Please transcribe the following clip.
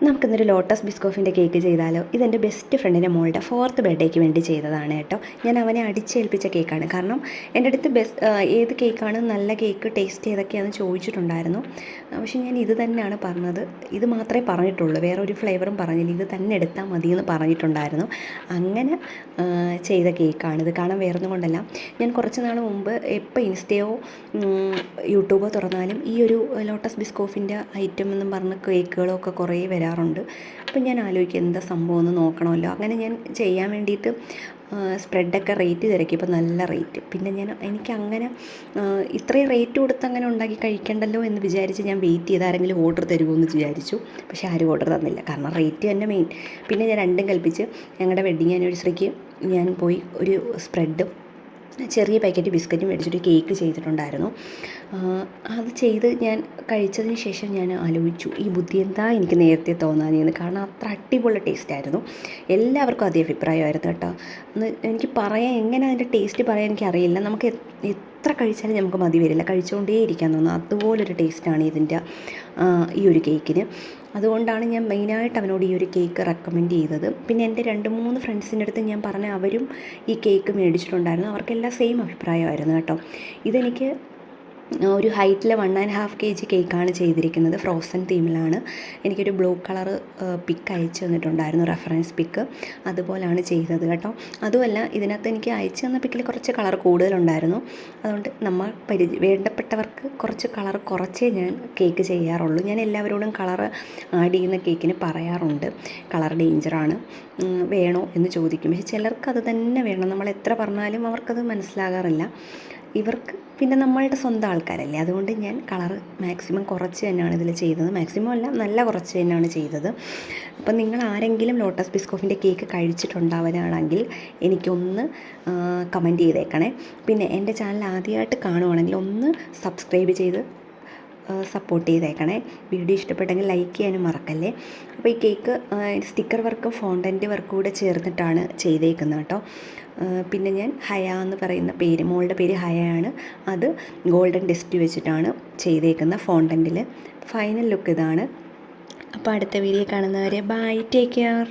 നമുക്കിന്നൊരു lotus ബിസ്കോഫിൻ്റെ cake ചെയ്താലോ. ഇതെൻ്റെ ബെസ്റ്റ് ഫ്രണ്ടിൻ്റെ മോളുടെ 4th ബർത്ത്ഡേക്ക് വേണ്ടി ചെയ്തതാണ് കേട്ടോ. ഞാൻ അവനെ അടിച്ചേൽപ്പിച്ച കേക്കാണ്. കാരണം എൻ്റെ അടുത്ത് ഏത് കേക്കാണ് നല്ല കേക്ക് ടേസ്റ്റ് ഏതൊക്കെയാണെന്ന് ചോദിച്ചിട്ടുണ്ടായിരുന്നു. പക്ഷേ ഞാൻ ഇത് തന്നെയാണ് പറഞ്ഞത്. ഇത് മാത്രമേ പറഞ്ഞിട്ടുള്ളൂ, വേറെ ഒരു ഫ്ലേവറും പറഞ്ഞില്ല. ഇത് തന്നെ എടുത്താൽ മതിയെന്ന് പറഞ്ഞിട്ടുണ്ടായിരുന്നു. അങ്ങനെ ചെയ്ത കേക്കാണിത്. കാണാൻ വേറൊന്നും കൊണ്ടല്ല, ഞാൻ കുറച്ച് നാൾ മുമ്പ് എപ്പോൾ ഇൻസ്റ്റയോ യൂട്യൂബോ തുറന്നാലും ഈ ഒരു ലോട്ടസ് ബിസ്കോഫിൻ്റെ ഐറ്റം എന്നും പറഞ്ഞ കേക്കുകളൊക്കെ കുറേ വരാറുണ്ട്. അപ്പം ഞാൻ ആലോചിക്കും എന്താ സംഭവം എന്ന് നോക്കണമല്ലോ. അങ്ങനെ ഞാൻ ചെയ്യാൻ വേണ്ടിയിട്ട് സ്പ്രെഡൊക്കെ റേറ്റ് തിരക്കിയപ്പോൾ നല്ല റേറ്റ്. പിന്നെ എനിക്കങ്ങനെ ഇത്രയും റേറ്റ് കൊടുത്ത് അങ്ങനെ ഉണ്ടാക്കി കഴിക്കണ്ടല്ലോ എന്ന് വിചാരിച്ച് ഞാൻ വെയിറ്റ് ചെയ്ത് ആരെങ്കിലും ഓർഡർ തരുമോ എന്ന് വിചാരിച്ചു. പക്ഷേ ആരും ഓർഡർ തന്നില്ല, കാരണം റേറ്റ് തന്നെ മെയിൻ. പിന്നെ ഞാൻ രണ്ടും കൽപ്പിച്ച് ഞങ്ങളുടെ വെഡ്ഡിങ് ആനിവേഴ്സറിക്ക് ഞാൻ പോയി ഒരു സ്പ്രെഡും ചെറിയ പാക്കറ്റ് ബിസ്ക്കറ്റും മേടിച്ചിട്ട് കേക്ക് ചെയ്തിട്ടുണ്ടായിരുന്നു. അത് ചെയ്ത് ഞാൻ കഴിച്ചതിന് ശേഷം ഞാൻ ആലോചിച്ചു, ഈ ബുദ്ധി എന്താ എനിക്ക് നേരത്തെ തോന്നാഞ്ഞെന്ന്. കാരണം അത്ര അടിപൊളി ടേസ്റ്റായിരുന്നു. എല്ലാവർക്കും അതേ അഭിപ്രായമായിരുന്നു കേട്ടോ. എനിക്ക് പറയാൻ എങ്ങനെ അതിൻ്റെ ടേസ്റ്റ് പറയാൻ എനിക്കറിയില്ല. നമുക്ക് എത്ര കഴിച്ചാലും നമുക്ക് മതി വരില്ല, കഴിച്ചുകൊണ്ടേ ഇരിക്കാൻ തോന്നും. അതുപോലൊരു ടേസ്റ്റാണ് ഇതിൻ്റെ ഈ ഒരു കേക്കിന്. അതുകൊണ്ടാണ് ഞാൻ മെയിനായിട്ട് അവനോട് ഈ ഒരു കേക്ക് റെക്കമെൻഡ് ചെയ്തത്. പിന്നെ എൻ്റെ 2-3 ഫ്രണ്ട്സിൻ്റെ അടുത്ത് ഞാൻ പറഞ്ഞ അവരും ഈ കേക്ക് മേടിച്ചിട്ടുണ്ടായിരുന്നു. അവർക്കെല്ലാം സെയിം അഭിപ്രായമായിരുന്നു കേട്ടോ. ഇതെനിക്ക് ഒരു ഹൈറ്റിൽ 1.5 kg കേക്കാണ് ചെയ്തിരിക്കുന്നത്. ഫ്രോസൺ തീമിലാണ്. എനിക്കൊരു ബ്ലൂ കളർ പിക്ക് അയച്ചു തന്നിട്ടുണ്ടായിരുന്നു, റെഫറൻസ് പിക്ക്. അതുപോലെയാണ് ചെയ്തത് കേട്ടോ. അതുമല്ല, ഇതിനകത്ത് എനിക്ക് അയച്ചു തന്ന പിക്കിൽ കുറച്ച് കളർ കൂടുതലുണ്ടായിരുന്നു. അതുകൊണ്ട് വേണ്ടപ്പെട്ടവർക്ക് കുറച്ച് കളർ കുറച്ചേ ഞാൻ കേക്ക് ചെയ്യാറുള്ളൂ. ഞാൻ എല്ലാവരോടും കളർ ആഡ് ചെയ്യുന്ന കേക്കിന് പറയാറുണ്ട്, കളർ ഡേഞ്ചറാണ്, വേണോ എന്ന് ചോദിക്കും. പക്ഷേ ചിലർക്ക് അത് തന്നെ വേണം. നമ്മൾ എത്ര പറഞ്ഞാലും അവർക്കത് മനസ്സിലാകാറില്ല. ഇവർക്ക് പിന്നെ നമ്മളുടെ സ്വന്തം ആൾക്കാരല്ലേ, അതുകൊണ്ട് ഞാൻ കളർ മാക്സിമം കുറച്ച് തന്നെയാണ് ഇതിൽ ചെയ്തത്. മാക്സിമം അല്ല, നല്ല കുറച്ച് തന്നെയാണ് ചെയ്തത്. അപ്പം നിങ്ങൾ ആരെങ്കിലും ലോട്ടസ് ബിസ്കോഫിൻ്റെ കേക്ക് കഴിച്ചിട്ടുണ്ടാവുകയാണെങ്കിൽ എനിക്കൊന്ന് കമൻറ്റ് ചെയ്തേക്കണേ. പിന്നെ എൻ്റെ ചാനൽ ആദ്യമായിട്ട് കാണുവാണെങ്കിൽ ഒന്ന് സബ്സ്ക്രൈബ് ചെയ്ത് സപ്പോർട്ട് ചെയ്തേക്കണേ. വീഡിയോ ഇഷ്ടപ്പെട്ടെങ്കിൽ ലൈക്ക് ചെയ്യാനും മറക്കല്ലേ. അപ്പോൾ ഈ കേക്ക് സ്റ്റിക്കർ വർക്കും ഫോണ്ടൻറ്റ് വർക്കും കൂടെ ചേർന്നിട്ടാണ് ചെയ്തേക്കുന്നത് കേട്ടോ. പിന്നെ ഞാൻ ഹയ എന്ന് പറയുന്ന പേര്, മോളുടെ പേര് ഹയയാണ്. അത് ഗോൾഡൻ ഡസ്റ്റ് വെച്ചിട്ടാണ് ചെയ്തേക്കുന്ന ഫോണ്ടൻറ്റിൽ. ഫൈനൽ ലുക്ക് ഇതാണ്. അപ്പോൾ അടുത്ത വീഡിയോ കാണുന്നവരെ ബൈ, ടേക്ക് കെയർ.